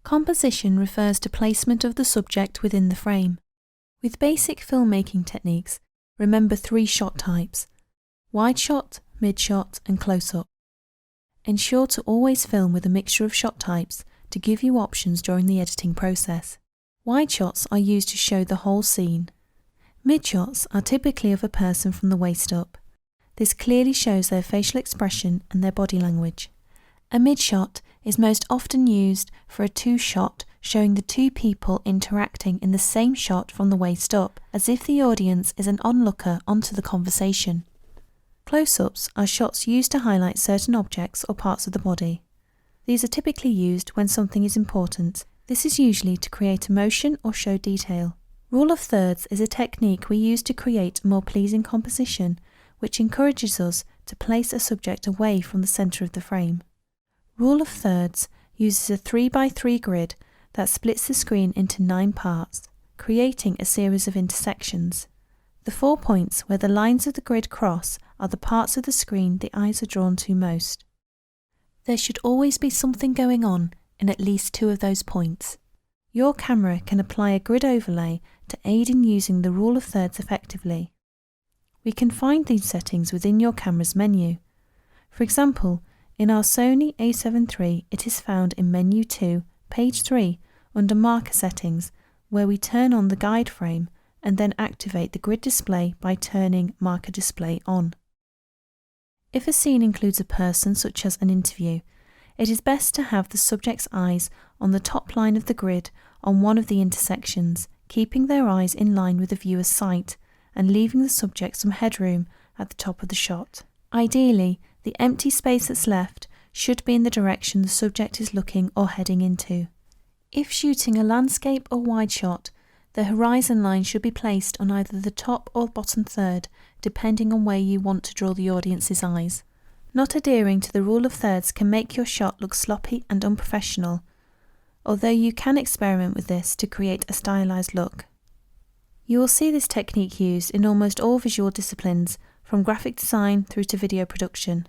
Composition refers to placement of the subject within the frame. With basic filmmaking techniques, remember 3 shot types: wide shot, mid shot, and close-up. Ensure to always film with a mixture of shot types to give you options during the editing process. Wide shots are used to show the whole scene. Mid shots are typically of a person from the waist up. This clearly shows their facial expression and their body language. A mid shot is most often used for a 2-shot showing the 2 people interacting in the same shot from the waist up, as if the audience is an onlooker onto the conversation. Close-ups are shots used to highlight certain objects or parts of the body. These are typically used when something is important. This is usually to create emotion or show detail. Rule of thirds is a technique we use to create a more pleasing composition, which encourages us to place a subject away from the centre of the frame. Rule of thirds uses a 3x3 grid that splits the screen into 9 parts, creating a series of intersections. The 4 points where the lines of the grid cross are the parts of the screen the eyes are drawn to most. There should always be something going on in at least 2 of those points. Your camera can apply a grid overlay to aid in using the rule of thirds effectively. We can find these settings within your camera's menu. For example, in our Sony a7 III, it is found in Menu 2, Page 3, under Marker Settings, where we turn on the guide frame and then activate the grid display by turning Marker Display on. If a scene includes a person, such as an interview, it is best to have the subject's eyes on the top line of the grid on one of the intersections, keeping their eyes in line with the viewer's sight and leaving the subject some headroom at the top of the shot. Ideally, the empty space that's left should be in the direction the subject is looking or heading into. If shooting a landscape or wide shot, the horizon line should be placed on either the top or bottom third, depending on where you want to draw the audience's eyes. Not adhering to the rule of thirds can make your shot look sloppy and unprofessional, although you can experiment with this to create a stylized look. You will see this technique used in almost all visual disciplines, from graphic design through to video production.